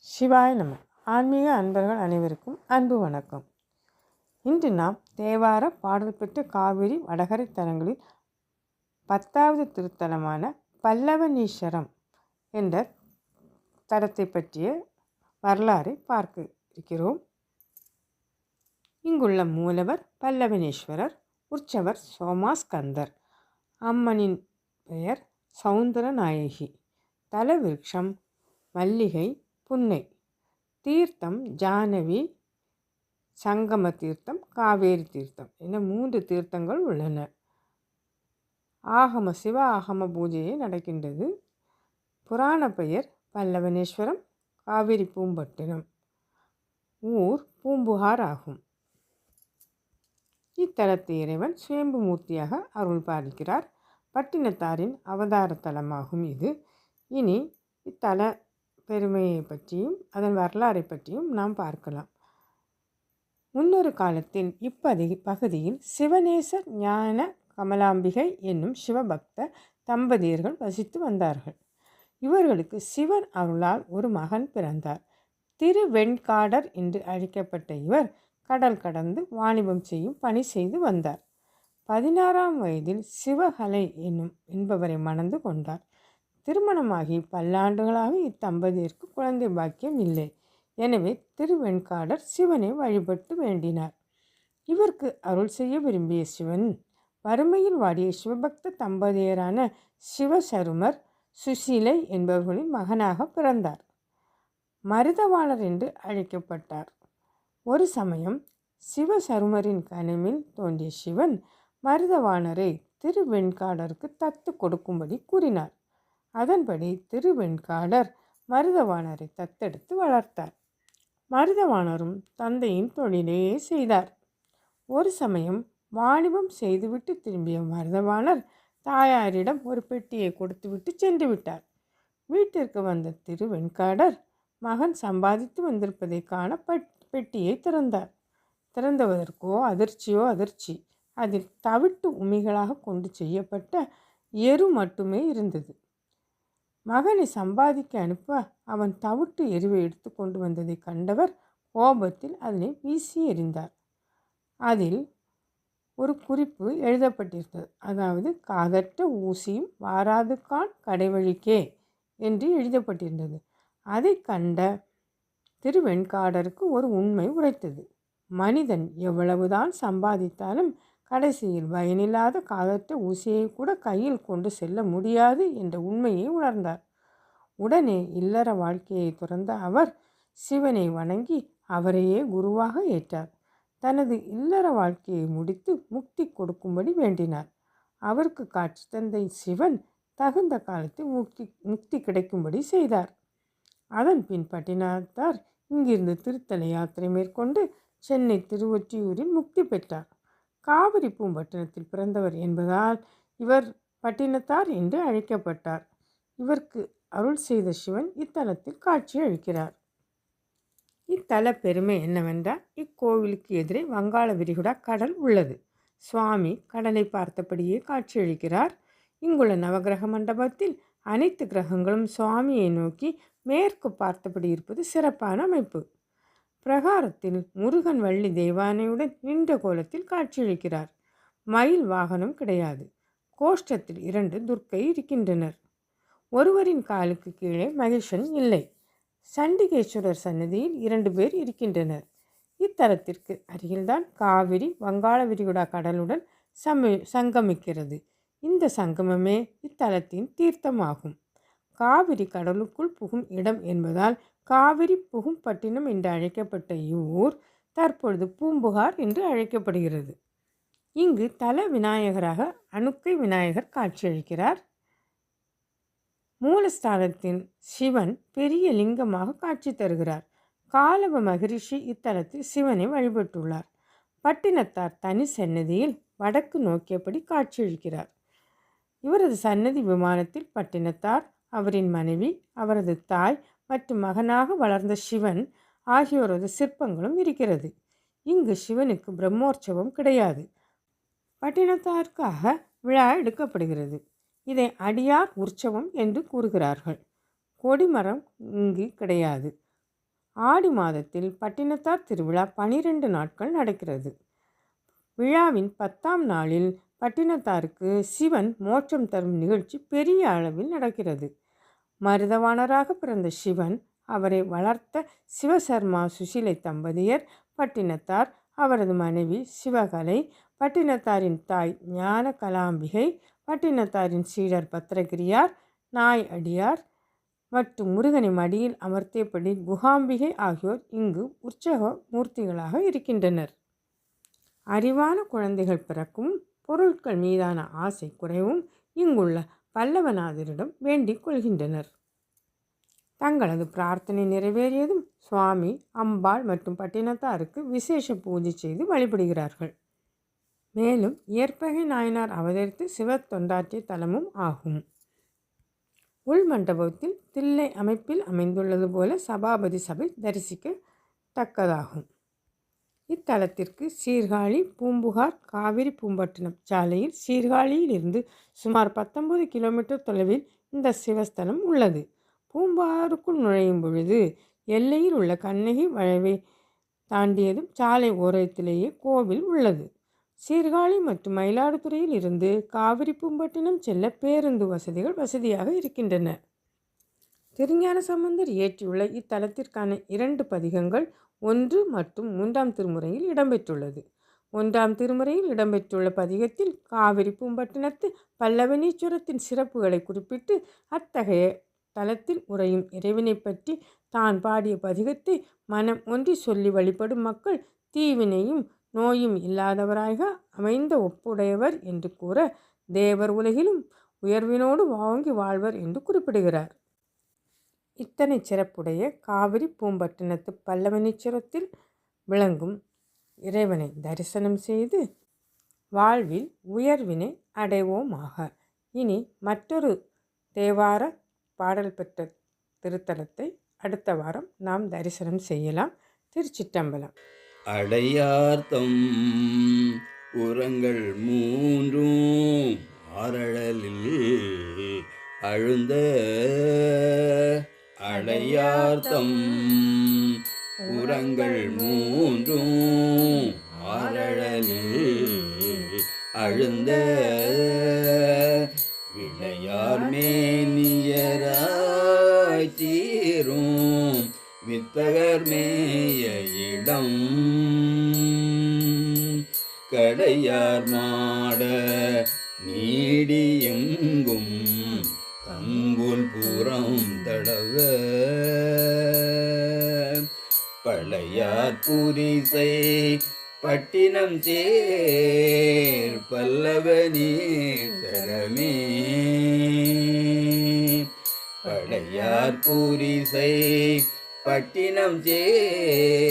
சிவாய நம. ஆன்மீக அன்பர்கள் அனைவருக்கும் அன்பு வணக்கம். இன்று நாம் தேவார பாடல் பெற்ற காவிரி வடகரை தலங்களில் 10வது திருத்தலமான பல்லவனீஸ்வரம் என்ற தலத்தை பற்றிய வரலாறை பார்க்க இருக்கிறோம். இங்குள்ள மூலவர் பல்லவனீஸ்வரர், உற்சவர் சோமாஸ்கந்தர், அம்மனின் பெயர் சௌந்தரநாயகி, தல விருட்சம் மல்லிகை, புன்னை, தீர்த்தம் ஜானவி, சங்கம தீர்த்தம், காவேரி தீர்த்தம் என 3 தீர்த்தங்கள் உள்ளன. சிவ ஆகம பூஜையை நடக்கின்றது. புராண பெயர் பல்லவனேஸ்வரம், காவிரி பூம்பட்டினம், ஊர் பூம்புகார் ஆகும். இத்தலத்து இறைவன் சுயம்பு மூர்த்தியாக அருள் பாலிக்கிறார். பட்டினத்தாரின் அவதார தலமாகும் இது. இனி இத்தல பெருமையை பற்றியும் அதன் வரலாறை பற்றியும் நாம் பார்க்கலாம். முன்னொரு காலத்தில் பகுதியில் சிவநேசர் ஞான கமலாம்பிகை என்னும் சிவபக்த தம்பதியர்கள் வசித்து வந்தார்கள். இவர்களுக்கு சிவன் அருளால் ஒரு மகன் பிறந்தார். திருவெண்காடர் என்று அழைக்கப்பட்ட இவர் கடல் கடந்து வாணிபம் செய்யும் பணி செய்து வந்தார். 16ஆம் வயதில் சிவகலை என்பவரை மணந்து கொண்டார். திருமணமாகி பல்லாண்டுகளாக இத்தம்பதியருக்கு குழந்தை பாக்கியம் இல்லை. எனவே திருவெண்காடர் சிவனை வழிபட்டு வேண்டினார். இவருக்கு அருள் செய்ய விரும்பிய சிவன் வறுமையில் வாடிய சிவபக்த தம்பதியரான சிவசருமர், சுசீலை என்பவர்களின் மகனாக பிறந்தார். மருதவாளர் என்று அழைக்கப்பட்டார். ஒரு சமயம் சிவசருமரின் கனவில் தோன்றிய சிவன் மருதவாளரை திருவெண்காடருக்கு தத்து கொடுக்கும்படி கூறினார். அதன்படி திருவெண்காடர் மருதவாணரை தத்தெடுத்து வளர்த்தார். மருதவாணரும் தந்தையின் தொழிலையே செய்தார். ஒரு சமயம் வாணிபம் செய்துவிட்டு திரும்பிய மருதவாணர் தாயாரிடம் ஒரு பெட்டியை கொடுத்துவிட்டு சென்று விட்டார். வீட்டிற்கு வந்த திருவெண்காடர் மகன் சம்பாதித்து வந்திருப்பதை காண பெட்டியை திறந்தார். திறந்ததற்கோ அதிர்ச்சி. அதில் தவிட்டு உமிகளாக கொண்டு செய்யப்பட்ட எரு மட்டுமே இருந்தது. மகனை சம்பாதிக்க அனுப்ப அவன் தவிட்டு எருவை எடுத்து கொண்டு வந்ததை கண்டவர் கோபத்தில் அதனை வீசி எறிந்தார். அதில் ஒரு குறிப்பு எழுதப்பட்டிருந்தது. அதாவது, காதற்ற ஊசியும் வாராது கான் கடைவழிக்கே என்று எழுதப்பட்டிருந்தது. அதை கண்ட திருவெண்காடருக்கு ஒரு உண்மை உரைத்தது. மனிதன் எவ்வளவுதான் சம்பாதித்தாலும் கடைசியில் பயனில்லாத காதற்ற ஊசியை கூட கையில் கொண்டு செல்ல முடியாது என்ற உண்மையை உணர்ந்தார். உடனே இல்லற வாழ்க்கையை துறந்த அவர் சிவனை வணங்கி அவரையே குருவாக ஏற்றார். தனது இல்லற வாழ்க்கையை முடித்து முக்தி கொடுக்கும்படி வேண்டினார். அவருக்கு காட்சி தந்த சிவன் தகுந்த காலத்தில் முக்தி கிடைக்கும்படி செய்தார். அதன் பின் பட்டினத்தார் இங்கிருந்து திருத்தல யாத்திரை மேற்கொண்டு சென்னை திருவொற்றியூரில் முக்தி பெற்றார். காவிரி பூம்பட்டினத்தில் பிறந்தவர் என்பதால் இவர் பட்டினத்தார் என்று அழைக்கப்பட்டார். இவருக்கு அருள் செய்த சிவன் இத்தலத்தில் காட்சி அளிக்கிறார். இத்தல பெருமை என்னவென்றால், இக்கோவிலுக்கு எதிரே வங்காள விரிகுடா கடல் உள்ளது. சுவாமி கடலை பார்த்தபடியே காட்சியளிக்கிறார். இங்குள்ள நவகிரக மண்டபத்தில் அனைத்து கிரகங்களும் சுவாமியை நோக்கி மேற்கு பார்த்தபடி இருப்பது சிறப்பான அமைப்பு. பிரகாரத்தில் முருகன் வள்ளி தெய்வானையுடன் நின்ற கோலத்தில் காட்சியளிக்கிறார். மயில் வாகனம் கிடையாது. கோஷ்டத்தில் 2 துர்க்கை இருக்கின்றனர். ஒருவரின் காலுக்கு கீழே மகேசன் இல்லை. சண்டிகேஸ்வரர் சன்னதியில் 2 பேர் இருக்கின்றனர். இத்தலத்திற்கு அருகில்தான் காவிரி வங்காள விரிகுடா கடலுடன் சங்கமிக்கிறது. இந்த சங்கமமே இத்தலத்தின் தீர்த்தமாகும். காவிரி கடலுக்குள் புகும் இடம் என்பதால் காவிரி புகும் பட்டினம் என்று அழைக்கப்பட்ட இவ்வூர் தற்பொழுது பூம்புகார் என்று அழைக்கப்படுகிறது. இங்கு தல விநாயகராக அணுக்கை விநாயகர் காட்சியளிக்கிறார். மூலஸ்தானத்தில் சிவன் பெரிய லிங்கமாக காட்சி தருகிறார். காலவ மகரிஷி இத்தலத்தில் சிவனை வழிபட்டுள்ளார். பட்டினத்தார் தனி சன்னதியில் வடக்கு நோக்கியபடி காட்சியளிக்கிறார். இவரது சன்னதி விமானத்தில் பட்டினத்தார், அவரின் மனைவி, அவரது தாய் மற்றும் மகனாக வளர்ந்த சிவன் ஆகியோரது சிற்பங்களும் இருக்கிறது. இங்கு சிவனுக்கு பிரம்மோற்சவம் கிடையாது. பட்டினத்தாருக்காக விழா எடுக்கப்படுகிறது. இதை அடியார் உற்சவம் என்று கூறுகிறார்கள். கொடிமரம் இங்கு கிடையாது. ஆடி மாதத்தில் பட்டினத்தார் திருவிழா 12 நாட்கள் நடக்கிறது. விழாவின் 10ஆம் நாளில் பட்டினத்தாருக்கு சிவன் மோட்சம் தரும் நிகழ்ச்சி பெரிய அளவில் நடக்கிறது. மருதவாணராக பிறந்த சிவன், அவரை வளர்த்த சிவசர்மா சுசிலை தம்பதியர், பட்டினத்தார், அவரது மனைவி சிவகலை, பட்டினத்தாரின் தாய் ஞான கலாம்பிகை, பட்டினத்தாரின் சீடர் பத்திரகிரியார், நாய் அடியார் மற்றும் முருகனை மடியில் அமர்த்தியபடி குகாம்பிகை ஆகியோர் இங்கு உற்சவ மூர்த்திகளாக இருக்கின்றனர். அறிவான குழந்தைகள் பிறக்கும், பொருட்கள் மீதான ஆசை குறைவும் இங்குள்ள பல்லவநாதரிடம் வேண்டிக் கொள்கின்றனர். தங்களது பிரார்த்தனை நிறைவேறியதும் சுவாமி, அம்பாள் மற்றும் பட்டினத்தாருக்கு விசேஷ பூஜை செய்து வழிபடுகிறார்கள். மேலும் ஏற்பகை நாயனார் அவதரித்து சிவ தொண்டாற்றிய தலமும் ஆகும். உள் மண்டபத்தில் தில்லை அமைப்பில் அமைந்துள்ளது போல சபாபதி சபை தரிசிக்கத்தக்கதாகும். இத்தலத்திற்கு சீர்காழி பூம்புகார் காவிரி பூம்பட்டினம் சாலையில் சீர்காழியில் இருந்து சுமார் 19 கிலோமீட்டர் தொலைவில் இந்த சிவஸ்தலம் உள்ளது. பூம்புகாருக்குள் நுழையும் பொழுது எல்லையில் உள்ள கண்ணகி வளைவை தாண்டியதும் சாலை ஓரத்திலேயே கோவில் உள்ளது. சீர்காழி மற்றும் மயிலாடுதுறையில் இருந்து காவிரி பூம்பட்டினம் செல்ல பேருந்து வசதிகள் வசதியாக இருக்கின்றன. திருஞான சம்பந்தர் இயற்றியுள்ள இத்தலத்திற்கான 2 பதிகங்கள் 1 மற்றும் 3ஆம் திருமுறையில் இடம்பெற்றுள்ளது. 1ஆம் திருமுறையில் இடம்பெற்றுள்ள பதிகத்தில் காவிரி பூம்பட்டினத்து பல்லவனீஸ்வரத்தின் சிறப்புகளை குறிப்பிட்டு அத்தகைய தலத்தில் உறையும் இறைவனை பற்றி தான் பாடிய பதிகத்தை மனம் ஒன்றி சொல்லி வழிபடும் மக்கள் தீவினையும் நோயும் இல்லாதவராக அமைந்த ஒப்புடையவர் என்று கூற, தேவர் உலகிலும் உயர்வினோடு வாங்கி வாழ்வர் என்று குறிப்பிடுகிறார். இத்தனை சிறப்புடைய காவிரி பூம்பட்டினத்து பல்லவனீஸ்வரத்தில் விளங்கும் இறைவனை தரிசனம் செய்து வாழ்வில் உயர்வினை அடைவோமாக. இனி மற்றொரு தேவார பாடல் பெற்ற திருத்தலத்தை அடுத்த வாரம் நாம் தரிசனம் செய்யலாம். திருச்சிற்றம்பலம். அடையார்த்தம் உரங்கள் 3 ஆரழலில் அழுந்த அடையார்த்தம் உரங்கள் 3 ஆரழலில் அழுந்த விளையார் மேனியராய் தீரும் வித்தகர் மேய இடம் கடையார் மாட நீடியெங்கும் கங்குல் புறம் தடவ பழையார் புரிசை பட்டினம் சேர் பல்லவனீஸ்வரமே பழையார் புரிசை பட்டினம் சேர்